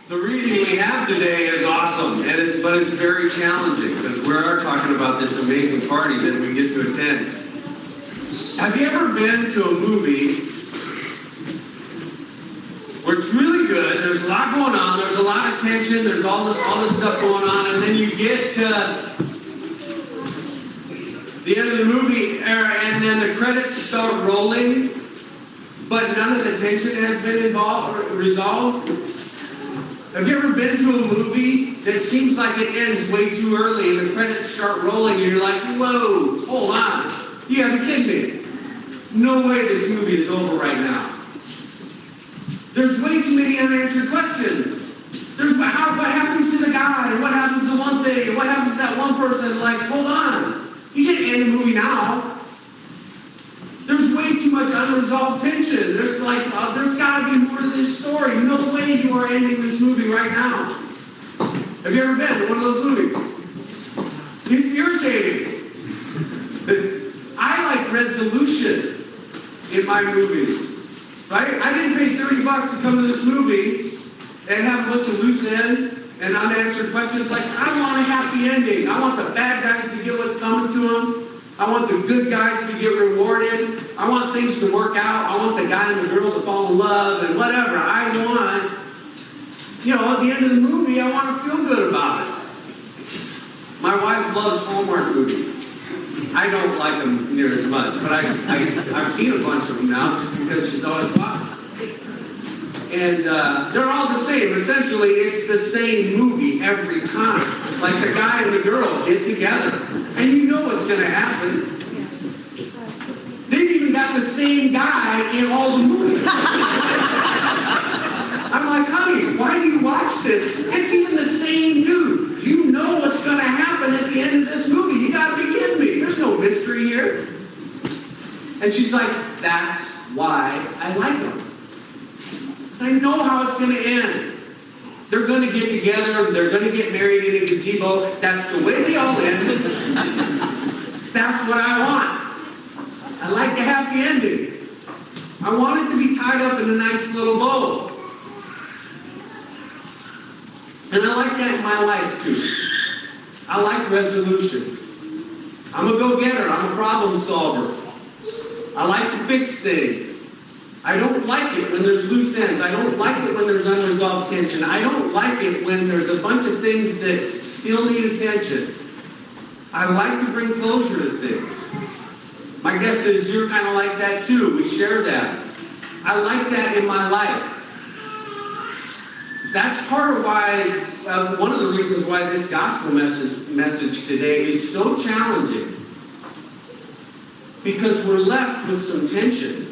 The reading we have today is awesome, but it's very challenging because we are talking about this amazing party that we get to attend. Have you ever been to a movie where it's really good, there's a lot going on, there's a lot of tension, there's all this stuff going on, and then you get to the end of the movie, and then the credits start rolling, but none of the tension has been resolved? Have you ever been to a movie that seems like it ends way too early and the credits start rolling and you're like, whoa, hold on. You gotta be kidding me. No way this movie is over right now. There's way too many unanswered questions. What happens to the guy? And what happens to one thing? And what happens to that one person? Like, hold on. You can't end the movie now. There's way too much unresolved tension. There's got to be more to this story. No way you are ending this movie right now. Have you ever been to one of those movies? It's irritating. I like resolution in my movies. Right? I didn't pay $30 to come to this movie and have a bunch of loose ends and unanswered questions. Like, I want a happy ending. I want the bad guys to get what's coming to them. I want the good guys to get rewarded. I want things to work out. I want the guy and the girl to fall in love and whatever. I want, at the end of the movie, I want to feel good about it. My wife loves Hallmark movies. I don't like them near as much, but I've seen a bunch of them now because she's always watching. And they're all the same. Essentially, it's the same movie every time. Like the guy and the girl get together. And you know what's going to happen. They've even got the same guy in all the movies. I'm like, honey, why do you watch this? It's even the same dude. You know what's going to happen at the end of this movie. You got to be kidding me. There's no mystery here. And she's like, that's why I like them. Because I know how it's going to end. They're going to get together. They're going to get married in a gazebo. That's the way they all end. That's what I want. I like a happy ending. I want it to be tied up in a nice little bow. And I like that in my life too. I like resolution. I'm a go-getter. I'm a problem solver. I like to fix things. I don't like it when there's loose ends. I don't like it when there's unresolved tension. I don't like it when there's a bunch of things that still need attention. I like to bring closure to things. My guess is you're kind of like that too. We share that. I like that in my life. That's part of why, one of the reasons why this gospel message today is so challenging. Because we're left with some tension.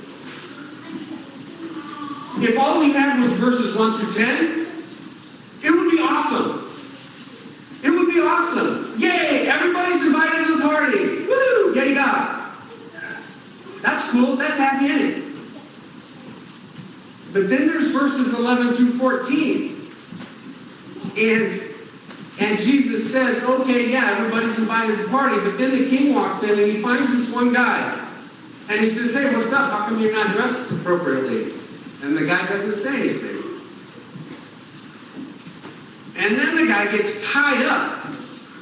If all we had was verses 1 through 10, it would be awesome. It would be awesome. Yay! Everybody's invited to the party. Woo! Yay, God. That's cool. That's happy ending. But then there's verses 11 through 14. And Jesus says, okay, yeah, everybody's invited to the party. But then the king walks in and he finds this one guy. And he says, hey, what's up? How come you're not dressed appropriately? And the guy doesn't say anything. And then the guy gets tied up,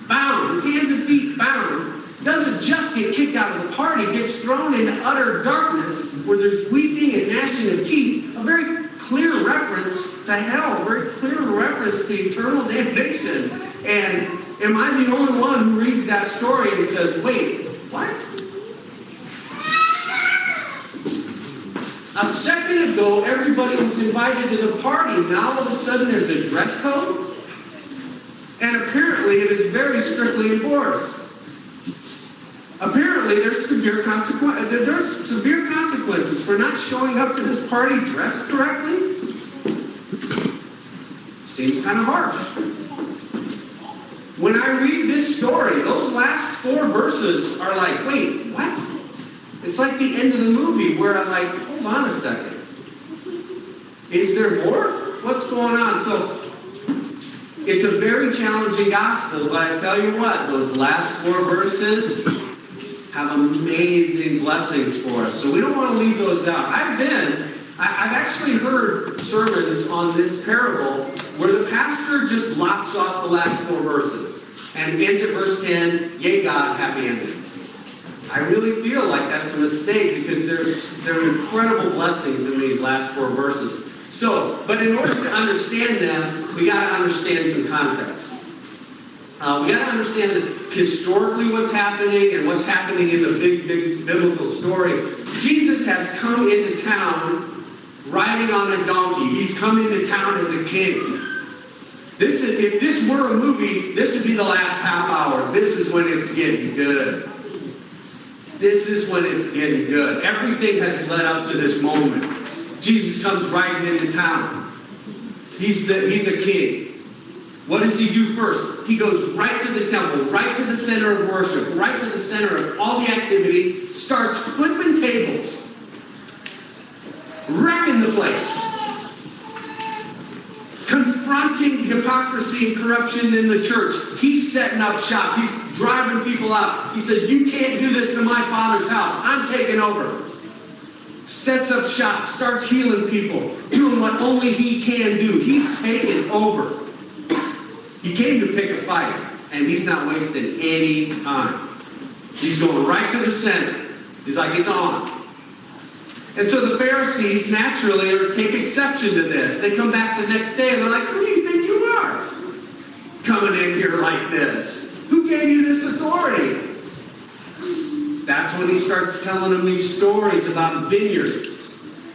bound, his hands and feet bound, doesn't just get kicked out of the party, gets thrown into utter darkness where there's weeping and gnashing of teeth, a very clear reference to hell, a very clear reference to eternal damnation. And am I the only one who reads that story and says, wait, what? A second ago, everybody was invited to the party. Now all of a sudden there's a dress code? And apparently it is very strictly enforced. Apparently there's severe consequences for not showing up to this party dressed correctly. Seems kind of harsh. When I read this story, those last 4 verses are like, wait, what? It's like the end of the movie where I'm like, hold on a second. Is there more? What's going on? So, it's a very challenging gospel, but I tell you what, those last 4 verses have amazing blessings for us. So we don't want to leave those out. I've actually heard sermons on this parable where the pastor just lops off the last 4 verses and ends at verse 10, yay God, happy ending. I really feel like that's a mistake because there are incredible blessings in these last 4 verses. But in order to understand them, we got to understand some context. We got to understand historically what's happening and what's happening in the big biblical story. Jesus has come into town riding on a donkey. He's come into town as a king. If this were a movie, this would be the last half hour. This is when it's getting good. This is when it's getting good. Everything has led up to this moment. Jesus comes riding into town. He's a king. What does he do first? He goes right to the temple, right to the center of worship, right to the center of all the activity, starts flipping tables, wrecking the place, confronting hypocrisy and corruption in the church. He's setting up shop. He's driving people out. He says, you can't do this to my Father's house. I'm taking over. Sets up shop, starts healing people, doing what only he can do. He's taken over. He came to pick a fight, and he's not wasting any time. He's going right to the center. He's like, it's on. And so the Pharisees naturally take exception to this. They come back the next day, and they're like, who do you think you are? Coming in here like this. Who gave you this authority? That's when he starts telling them these stories about vineyards.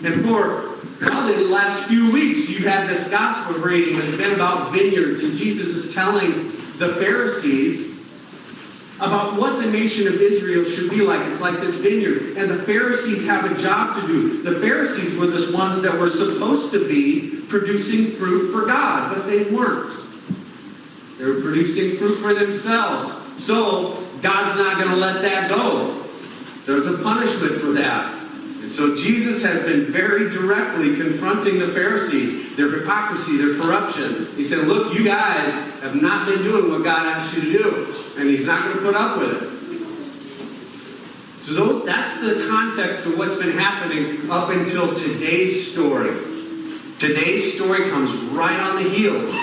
And for probably the last few weeks, you've had this gospel reading that's been about vineyards. And Jesus is telling the Pharisees about what the nation of Israel should be like. It's like this vineyard. And the Pharisees have a job to do. The Pharisees were the ones that were supposed to be producing fruit for God, but they weren't. They were producing fruit for themselves. So God's not going to let that go. There's a punishment for that. And so Jesus has been very directly confronting the Pharisees, their hypocrisy, their corruption. He said, look, you guys have not been doing what God asked you to do. And he's not going to put up with it. So that's the context of what's been happening up until today's story. Today's story comes right on the heels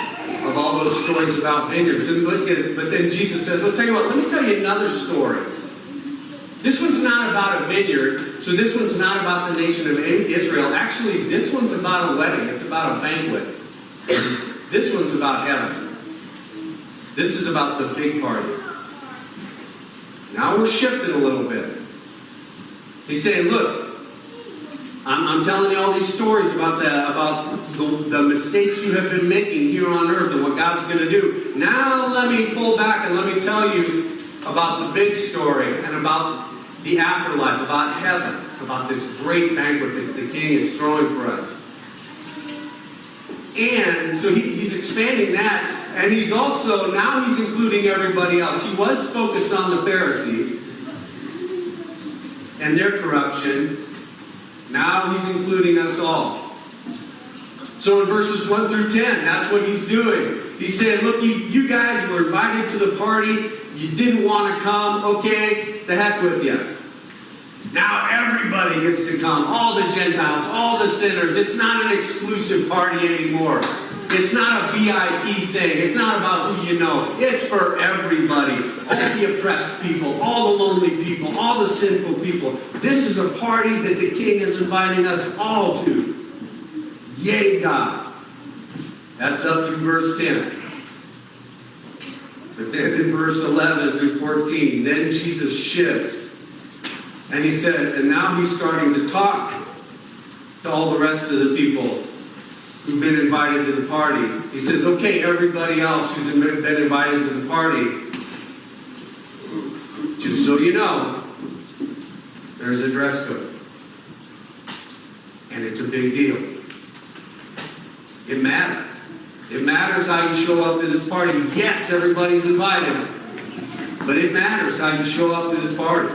of all those stories about vineyards. But then Jesus says, well, tell you what, let me tell you another story. This one's not about a vineyard, so this one's not about the nation of Israel. Actually, this one's about a wedding. It's about a banquet. This one's about heaven. This is about the big party. Now we're shifting a little bit. He's saying, look, I'm telling you all these stories about the mistakes you have been making here on earth and what God's going to do. Now let me pull back and let me tell you about the big story and about the afterlife, about heaven, about this great banquet that the King is throwing for us. And so he's expanding that, and he's also, now he's including everybody else. He was focused on the Pharisees and their corruption. Now he's including us all. So in verses 1 through 10, that's what he's doing. He's saying, look, you guys were invited to the party. You didn't want to come. Okay, the heck with you. Now everybody gets to come. All the Gentiles, all the sinners. It's not an exclusive party anymore. It's not a VIP thing. It's not about who you know. It's for everybody. All the oppressed people, all the lonely people, all the sinful people. This is a party that the King is inviting us all to. Yay, God. That's up to verse 10. But then in verse 11 through 14, then Jesus shifts. And he said, and now he's starting to talk to all the rest of the people who've been invited to the party. He says, okay, everybody else who's been invited to the party, just so you know, there's a dress code. And it's a big deal. It matters. It matters how you show up to this party. Yes, everybody's invited. But it matters how you show up to this party.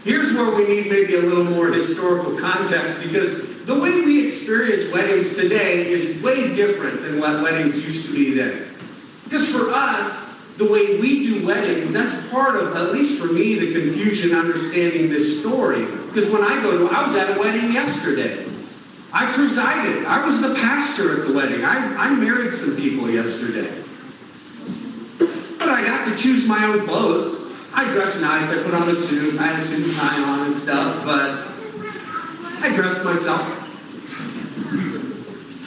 Here's where we need maybe a little more historical context, because the way we experience weddings today is way different than what weddings used to be then. Because for us, the way we do weddings, that's part of, at least for me, the confusion understanding this story. Because when I was at a wedding yesterday. I presided. I was the pastor at the wedding. I married some people yesterday. But I got to choose my own clothes. I dressed nice. I put on a suit. I had a suit and tie on and stuff, but I dressed myself.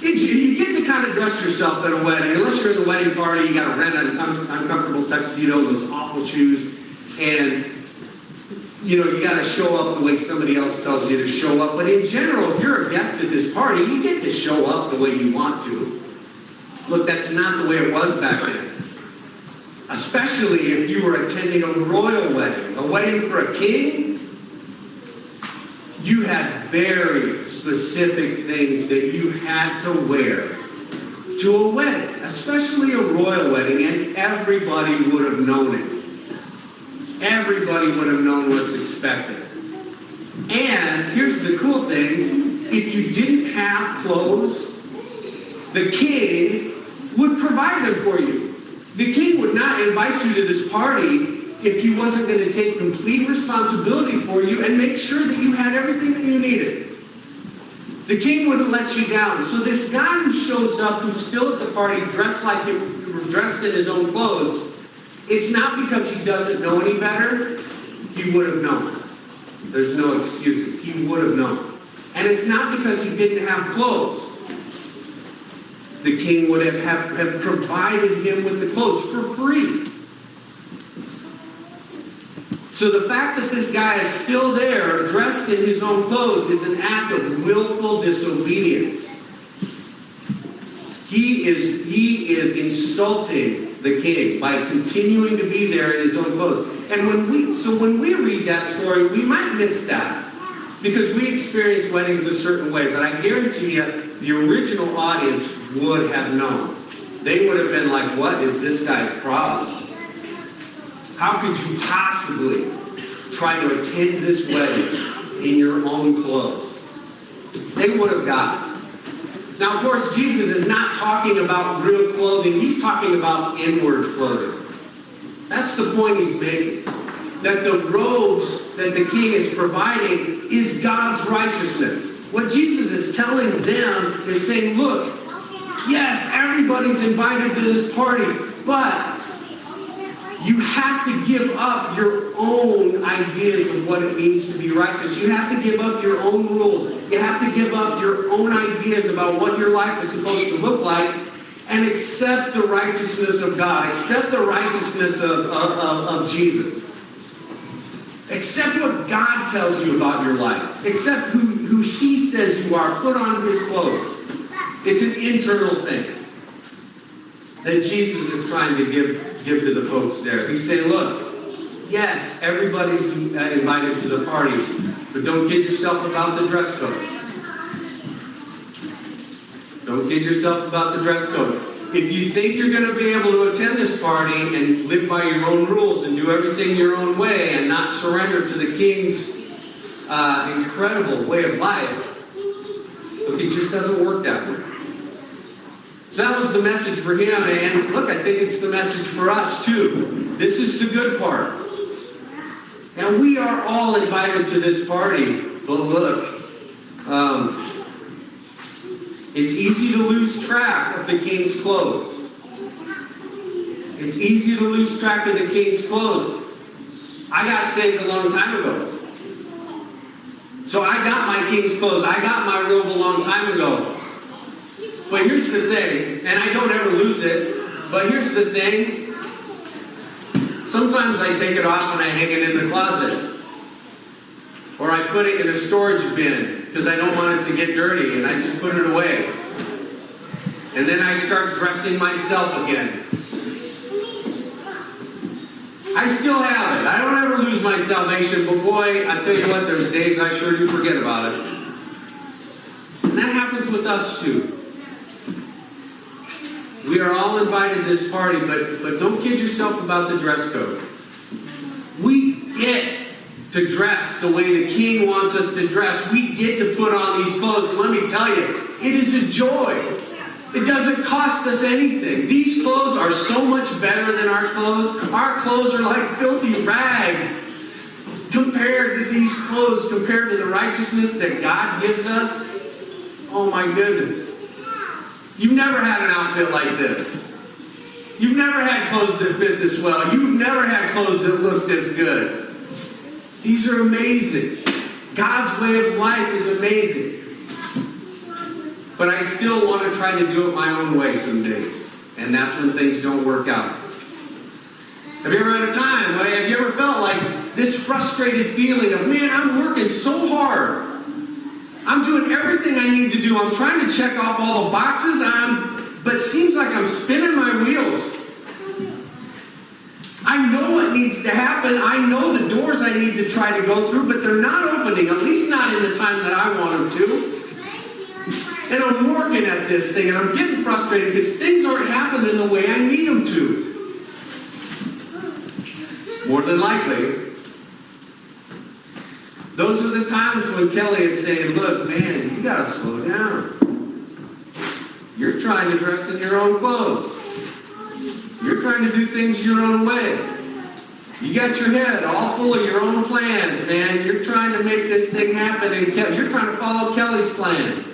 You get to kind of dress yourself at a wedding. Unless you're in the wedding party, you got to rent an uncomfortable tuxedo, those awful shoes, and you got to show up the way somebody else tells you to show up. But in general, if you're a guest at this party, you get to show up the way you want to. Look, that's not the way it was back then. Especially if you were attending a royal wedding, a wedding for a king. You had very specific things that you had to wear to a wedding, especially a royal wedding, and everybody would have known it. Everybody would have known what's expected. And here's the cool thing, if you didn't have clothes, the king would provide them for you. The king would not invite you to this party if he wasn't going to take complete responsibility for you and make sure that you had everything that you needed. The king wouldn't let you down. So this guy who shows up, who's still at the party, dressed in his own clothes, it's not because he doesn't know any better. He would have known. There's no excuses. He would have known. And it's not because he didn't have clothes. The king would have provided him with the clothes for free. So the fact that this guy is still there, dressed in his own clothes, is an act of willful disobedience. He is insulting the king by continuing to be there in his own clothes. And when we read that story, we might miss that because we experience weddings a certain way. But I guarantee you, the original audience would have known. They would have been like, "What is this guy's problem? How could you possibly try to attend this wedding in your own clothes?" They would have gotten it. Now, of course, Jesus is not talking about real clothing. He's talking about inward clothing. That's the point he's making. That the robes that the king is providing is God's righteousness. What Jesus is telling them is saying, look, yes, everybody's invited to this party, but you have to give up your own ideas of what it means to be righteous. You have to give up your own rules. You have to give up your own ideas about what your life is supposed to look like and accept the righteousness of God. Accept the righteousness of Jesus. Accept what God tells you about your life. Accept who He says you are. Put on His clothes. It's an internal thing that Jesus is trying to give to the folks there. He's saying, look, yes, everybody's invited to the party, but don't kid yourself about the dress code. Don't kid yourself about the dress code. If you think you're going to be able to attend this party and live by your own rules and do everything your own way and not surrender to the king's incredible way of life, look, it just doesn't work that way. So that was the message for him, and look, I think it's the message for us too. This is the good part. Now, we are all invited to this party, but look, it's easy to lose track of the king's clothes. It's easy to lose track of the king's clothes. I got saved a long time ago. So I got my king's clothes. I got my robe a long time ago. But here's the thing, and I don't ever lose it, but here's the thing. Sometimes I take it off and I hang it in the closet. Or I put it in a storage bin because I don't want it to get dirty and I just put it away. And then I start dressing myself again. I still have it. I don't ever lose my salvation, but boy, I tell you what, there's days I sure do forget about it. And that happens with us too. We are all invited to this party, but don't kid yourself about the dress code. We get to dress the way the king wants us to dress. We get to put on these clothes. And let me tell you, it is a joy. It doesn't cost us anything. These clothes are so much better than our clothes. Our clothes are like filthy rags compared to these clothes, compared to the righteousness that God gives us. Oh my goodness. You've never had an outfit like this. You've never had clothes that fit this well. You've never had clothes that look this good. These are amazing. God's way of life is amazing. But I still want to try to do it my own way some days. And that's when things don't work out. Have you ever had a time, have you ever felt like this frustrated feeling of, man, I'm working so hard. I'm doing everything I need to do. I'm trying to check off all the boxes, but it seems like I'm spinning my wheels. I know what needs to happen. I know the doors I need to try to go through, but they're not opening, at least not in the time that I want them to. And I'm working at this thing, and I'm getting frustrated because things aren't happening the way I need them to. More than likely, those are the times when Kelly is saying, look, man, you got to slow down. You're trying to dress in your own clothes. You're trying to do things your own way. You got your head all full of your own plans, man. You're trying to make this thing happen, and you're trying to follow Kelly's plan.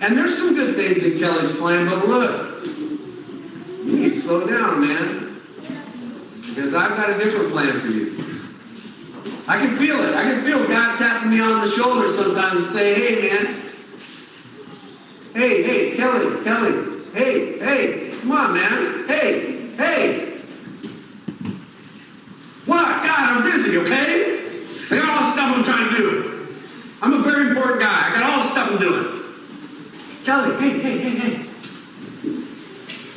And there's some good things in Kelly's plan, but look, you need to slow down, man. Because I've got a different plan for you. I can feel it. I can feel God tapping me on the shoulder sometimes and say, hey, man. Hey, Kelly. Hey, come on, man. Hey. What? God, I'm busy, okay? I got all the stuff I'm trying to do. I'm a very important guy. I got all the stuff I'm doing. Kelly, hey.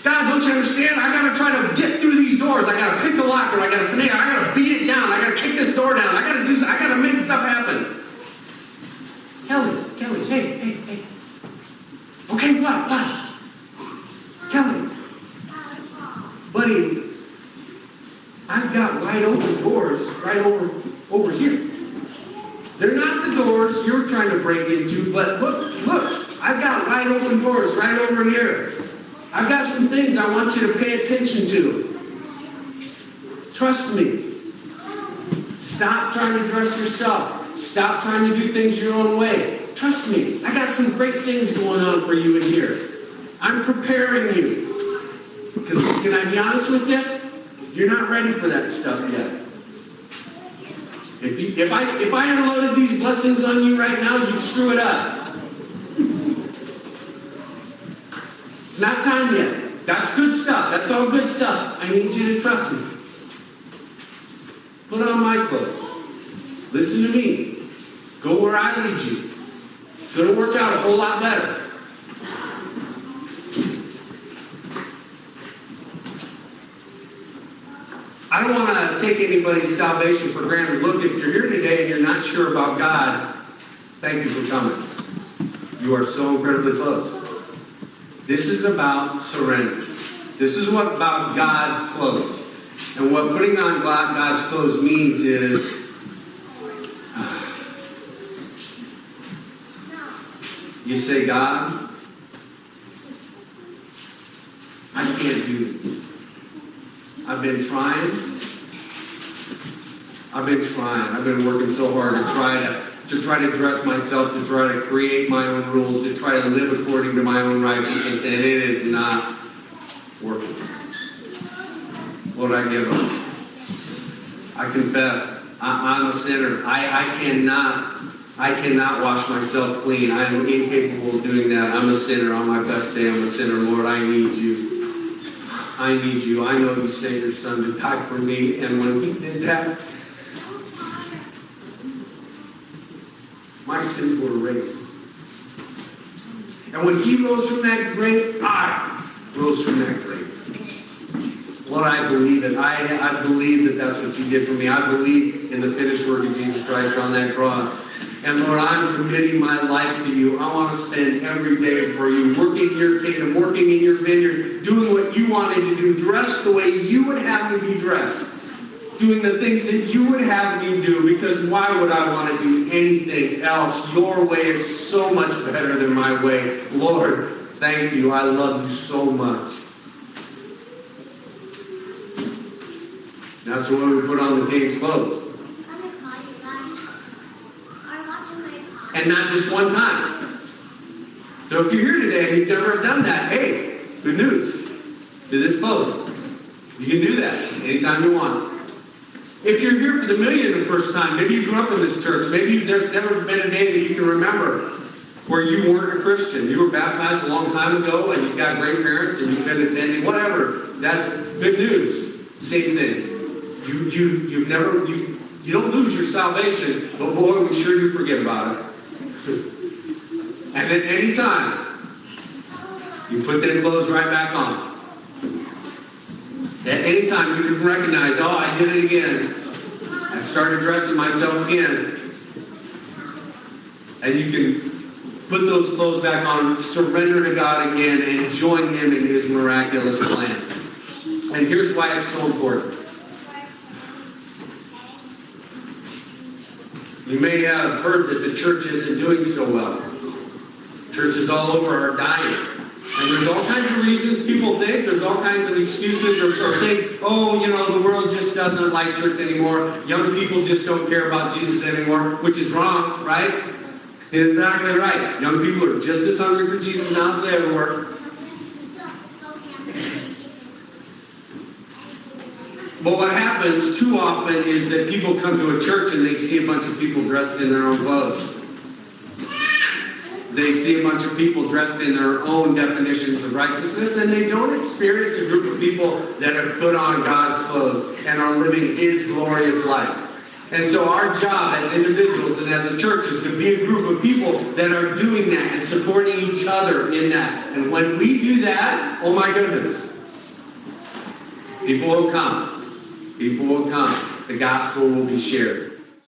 God, don't you understand? I got to try to get through these doors. I got to pick the locker. I got to finagle. I got to beat it down. I got to kick this door down. I got to make stuff happen. Kelly, hey. Okay, what? Kelly, buddy, I've got wide open doors right over here. They're not the doors you're trying to break into, but look, I've got wide open doors right over here. I've got some things I want you to pay attention to. Trust me. Stop trying to dress yourself. Stop trying to do things your own way. Trust me. I got some great things going on for you in here. I'm preparing you. Because can I be honest with you? You're not ready for that stuff yet. If I unloaded these blessings on you right now, you'd screw it up. It's not time yet. That's good stuff. That's all good stuff. I need you to trust me. Put on my clothes. Listen to me. Go where I lead you. It's going to work out a whole lot better. I don't want to take anybody's salvation for granted. Look, if you're here today and you're not sure about God, thank you for coming. You are so incredibly close. This is about surrender. This is what about God's clothes. And what putting on God's clothes means is you say, God, I can't do this. I've been trying. I've been working so hard to try to dress myself, to try to create my own rules, to try to live according to my own righteousness, and it is not working. Lord, I give up. I confess, I'm a sinner. I cannot wash myself clean. I am incapable of doing that. I'm a sinner. On my best day, I'm a sinner. Lord, I need you. I need you. I know you sent your son to die for me, and when he did that, my sins were erased. And when he rose from that grave, I rose from that grave. Lord, I believe it. I believe that that's what you did for me. I believe in the finished work of Jesus Christ on that cross. And Lord, I'm committing my life to you. I want to spend every day for you, working in your kingdom, working in your vineyard, doing what you wanted to do, dressed the way you would have me be dressed, doing the things that you would have me do, because why would I want to do anything else? Your way is so much better than my way. Lord, thank you. I love you so much. That's when we put on the king's clothes. And not just one time. So if you're here today and you've never done that, hey, good news. Do this close. You can do that anytime you want. If you're here for the millionth and first time, maybe you grew up in this church, maybe there's never been a day that you can remember where you weren't a Christian. You were baptized a long time ago and you've got great parents and you've been attending, whatever. That's good news. Same thing. You don't lose your salvation, but boy, we sure do forget about it. And then any time, you put them clothes right back on. At any time, you can recognize, oh, I did it again. I started dressing myself again. And you can put those clothes back on, surrender to God again, and join Him in His miraculous plan. And here's why it's so important. You may have heard that the church isn't doing so well. Churches all over are dying. And there's all kinds of reasons people think. There's all kinds of excuses or things. Oh, the world just doesn't like church anymore. Young people just don't care about Jesus anymore, which is wrong, right? Exactly right. Young people are just as hungry for Jesus now as they ever were. But what happens too often is that people come to a church and they see a bunch of people dressed in their own clothes. They see a bunch of people dressed in their own definitions of righteousness, and they don't experience a group of people that have put on God's clothes and are living His glorious life. And so our job as individuals and as a church is to be a group of people that are doing that and supporting each other in that. And when we do that, oh my goodness, people will come. People will come. The gospel will be shared.